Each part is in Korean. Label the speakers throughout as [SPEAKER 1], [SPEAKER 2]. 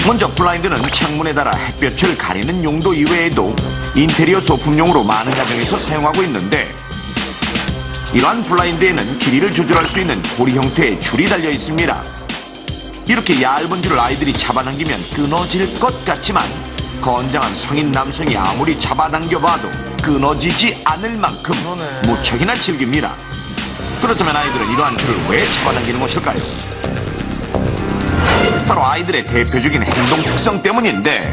[SPEAKER 1] 먼저 블라인드는 창문에 달아 햇볕을 가리는 용도 이외에도 인테리어 소품용으로 많은 가정에서 사용하고 있는데, 이러한 블라인드에는 길이를 조절할 수 있는 고리 형태의 줄이 달려 있습니다. 이렇게 얇은 줄을 아이들이 잡아당기면 끊어질 것 같지만 건장한 성인 남성이 아무리 잡아당겨봐도 끊어지지 않을 만큼 무척이나 즐깁니다. 그렇다면 아이들은 이러한 줄을 왜 잡아당기는 것일까요? 바로 아이들의 대표적인 행동 특성 때문인데,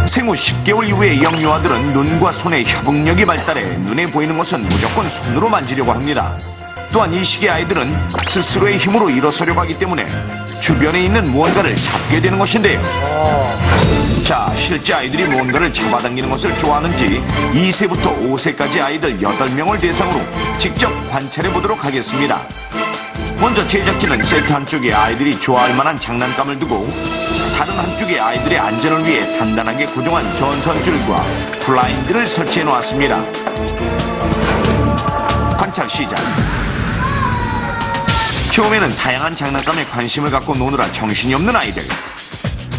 [SPEAKER 1] 생후 10개월 이후의 영유아들은 눈과 손의 협응력이 발달해 눈에 보이는 것은 무조건 손으로 만지려고 합니다. 또한 이 시기의 아이들은 스스로의 힘으로 일어서려고 하기 때문에 주변에 있는 무언가를 잡게 되는 것인데요. 자, 실제 아이들이 무언가를 잡아당기는 것을 좋아하는지 2세부터 5세까지 아이들 8명을 대상으로 직접 관찰해 보도록 하겠습니다. 먼저 제작진은 세트 한쪽에 아이들이 좋아할 만한 장난감을 두고 다른 한쪽에 아이들의 안전을 위해 단단하게 고정한 전선줄과 블라인드를 설치해 놓았습니다. 관찰 시작. 처음에는 다양한 장난감에 관심을 갖고 노느라 정신이 없는 아이들.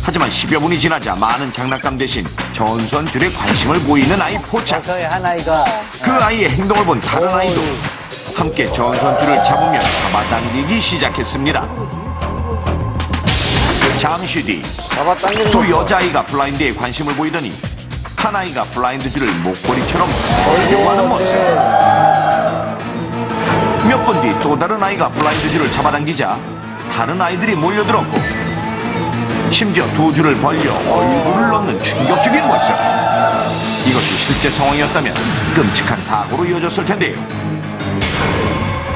[SPEAKER 1] 하지만 10여 분이 지나자 많은 장난감 대신 전선줄에 관심을 보이는 아이 포착.
[SPEAKER 2] 저희 한 아이가
[SPEAKER 1] 그 아이의 행동을 본 다른 아이도 함께 전선줄을 잡으며 잡아당기기 시작했습니다. 잠시 뒤 두 여자아이가 블라인드에 관심을 보이더니 한 아이가 블라인드 줄을 목걸이처럼 걸려고 하는 모습. 몇 분 뒤 또 다른 아이가 블라인드 줄을 잡아당기자 다른 아이들이 몰려들었고, 심지어 두 줄을 벌려 얼굴을 넣는 충격적인 모습. 이것이 실제 상황이었다면 끔찍한 사고로 이어졌을 텐데요.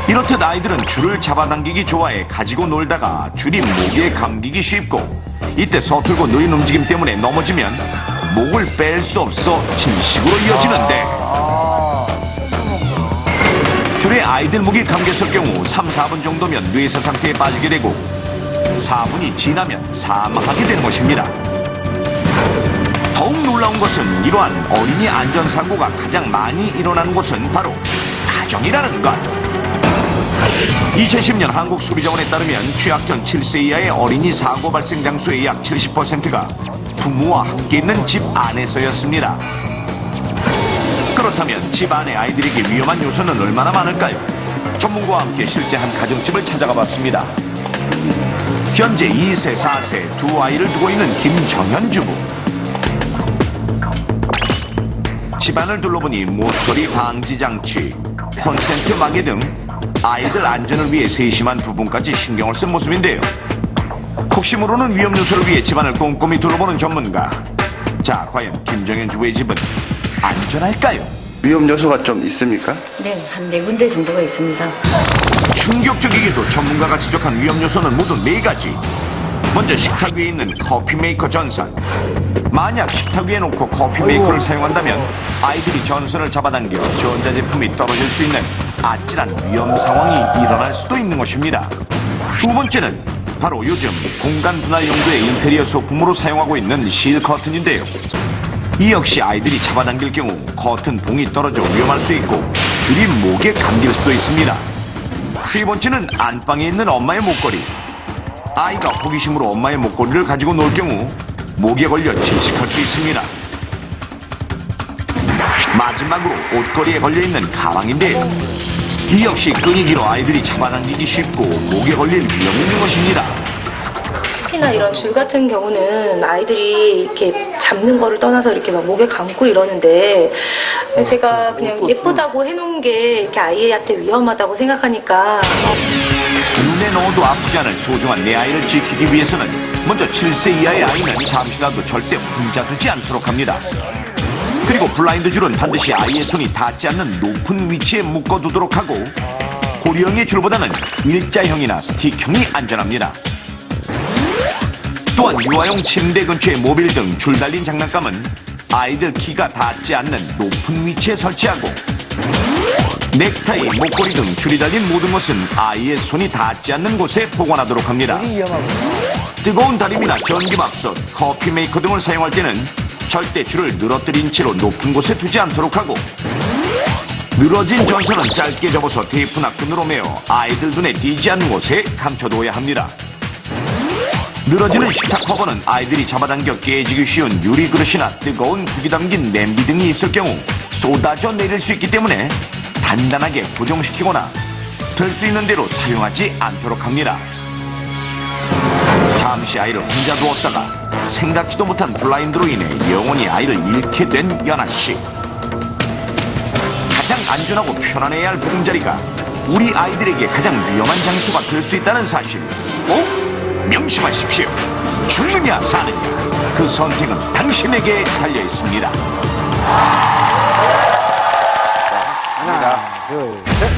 [SPEAKER 1] 이렇듯 아이들은 줄을 잡아당기기 좋아해 가지고 놀다가 줄이 목에 감기기 쉽고, 이때 서툴고 느린 움직임 때문에 넘어지면 목을 뺄 수 없어 질식으로 이어지는데, 줄에 아이들 목이 감겼을 경우 3, 4분 정도면 뇌사 상태에 빠지게 되고 4분이 지나면 사망하게 되는 것입니다. 더욱 놀라운 것은 이러한 어린이 안전사고가 가장 많이 일어나는 곳은 바로 가정이라는 것. 2010년 한국소비자원에 따르면 취약 전 7세 이하의 어린이 사고 발생 장소의 약 70%가 부모와 함께 있는 집 안에서였습니다. 그렇다면 집 안에 아이들에게 위험한 요소는 얼마나 많을까요? 전문가와 함께 실제 한 가정집을 찾아가 봤습니다. 현재 2세, 4세 두 아이를 두고 있는 김정현 주부. 집안을 둘러보니 모서리 방지 장치, 콘센트 마개 등 아이들 안전을 위해 세심한 부분까지 신경을 쓴 모습인데요. 혹시 모르는 위험 요소를 위해 집안을 꼼꼼히 둘러보는 전문가. 자, 과연 김정현 주부의 집은 안전할까요?
[SPEAKER 3] 위험 요소가 좀 있습니까?
[SPEAKER 4] 네, 한 4군데 정도가 있습니다.
[SPEAKER 1] 충격적이게도 전문가가 지적한 위험 요소는 모두 4가지. 먼저 식탁 위에 있는 커피 메이커 전선. 만약 식탁 위에 놓고 커피 메이커를 사용한다면 아이들이 전선을 잡아당겨 전자제품이 떨어질 수 있는 아찔한 위험 상황이 일어날 수도 있는 것입니다. 두 번째는 바로 요즘 공간 분할 용도의 인테리어 소품으로 사용하고 있는 실 커튼인데요. 이 역시 아이들이 잡아당길 경우 커튼 봉이 떨어져 위험할 수 있고 줄이 목에 감길 수도 있습니다. 세 번째는 안방에 있는 엄마의 목걸이. 아이가 호기심으로 엄마의 목걸이를 가지고 놀 경우 목에 걸려 질식할 수 있습니다. 마지막으로 옷걸이에 걸려있는 가방인데요. 이 역시 끈이기로 아이들이 잡아당기기 쉽고 목에 걸릴 위험이 있는 것입니다.
[SPEAKER 5] 특히나 이런 줄 같은 경우는 아이들이 이렇게 잡는 거를 떠나서 이렇게 막 목에 감고 이러는데, 제가 그냥 예쁘다고 해놓은 게 이렇게 아이한테 위험하다고 생각하니까.
[SPEAKER 1] 눈에 넣어도 아프지 않을 소중한 내 아이를 지키기 위해서는 먼저 7세 이하의 아이는 잠시라도 절대 혼자 두지 않도록 합니다. 그리고 블라인드 줄은 반드시 아이의 손이 닿지 않는 높은 위치에 묶어두도록 하고, 고리형의 줄보다는 일자형이나 스틱형이 안전합니다. 또한 유아용 침대 근처의 모빌 등 줄 달린 장난감은 아이들 키가 닿지 않는 높은 위치에 설치하고, 넥타이, 목걸이 등 줄이 달린 모든 것은 아이의 손이 닿지 않는 곳에 보관하도록 합니다. 뜨거운 다림이나 전기밥솥, 커피 메이커 등을 사용할 때는 절대 줄을 늘어뜨린 채로 높은 곳에 두지 않도록 하고, 늘어진 전선은 짧게 접어서 테이프나 끈으로 매어 아이들 눈에 띄지 않는 곳에 감춰둬야 합니다. 늘어지는 식탁 커버는 아이들이 잡아당겨 깨지기 쉬운 유리 그릇이나 뜨거운 국이 담긴 냄비 등이 있을 경우 쏟아져 내릴 수 있기 때문에 단단하게 고정시키거나 될 수 있는 대로 사용하지 않도록 합니다. 잠시 아이를 혼자 두었다가 생각지도 못한 블라인드로 인해 영원히 아이를 잃게 된 연아씨. 가장 안전하고 편안해야 할 보금자리가 우리 아이들에게 가장 위험한 장소가 될 수 있다는 사실. 명심하십시오. 죽느냐 사느냐 그 선택은 당신에게 달려 있습니다.
[SPEAKER 2] 하나, 둘, 셋.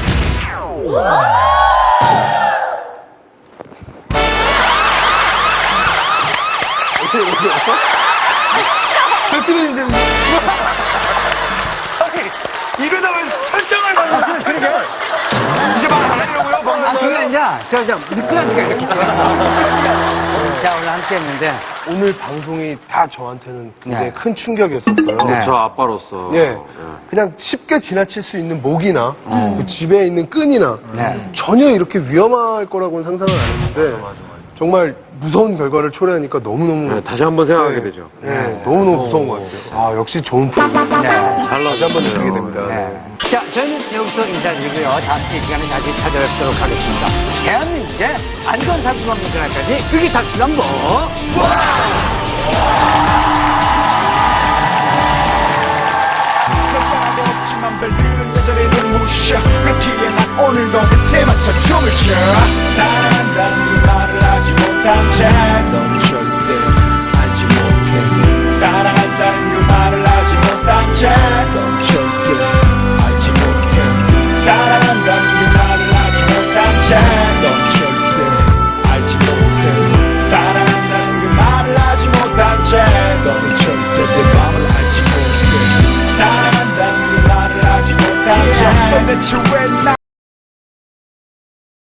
[SPEAKER 1] 이러다 왜 설정을 받는 이제 말 안 하려고요?
[SPEAKER 2] 그게 아니라, 저, 미끄러지니까 이렇게. 자, 오늘 함께 했는데.
[SPEAKER 6] 오늘 방송이 다 저한테는 굉장히
[SPEAKER 2] 네.
[SPEAKER 6] 큰 충격이었었어요.
[SPEAKER 2] 네.
[SPEAKER 7] 저 아빠로서.
[SPEAKER 6] 예. 그냥 쉽게 지나칠 수 있는 목이나 그 집에 있는 끈이나
[SPEAKER 2] 네.
[SPEAKER 6] 전혀 이렇게 위험할 거라고는 상상을 안 했는데 정말 무서운 결과를 초래하니까 너무너무
[SPEAKER 7] 네, 다시 한번 생각하게
[SPEAKER 6] 네.
[SPEAKER 7] 되죠.
[SPEAKER 6] 네, 너무너무 무서운 것 같아요. 아, 역시 좋은 프로그램.
[SPEAKER 2] 네.
[SPEAKER 6] 다시 한번 느끼게 됩니다.
[SPEAKER 2] 네. 자, 저희는 여기서 인사드리고요. 다음 주 이 시간에 다시 찾아뵙도록 하겠습니다. 대한민국의 안전사고가 문제날까지 위기탁실한번
[SPEAKER 1] 없지만 별들은 여전히 눈부셔. 그렇기에 난 오늘도 그때 맞춰 춤을 춰. 사랑한다는 그 말을 하지 못한 채넌 절대 알지 못해. 사랑한다는 그 말을 하지 못한 채넌 절대 알지 못해. 사랑한다는 그 말을 하지 못한 채넌 절대 알지 못해. 사랑한다는 그 말을 하지 못한 채넌 절대 내 맘을 알지 못해. 사랑한다는 그 말을 하지 못한 채 도대체 왜 나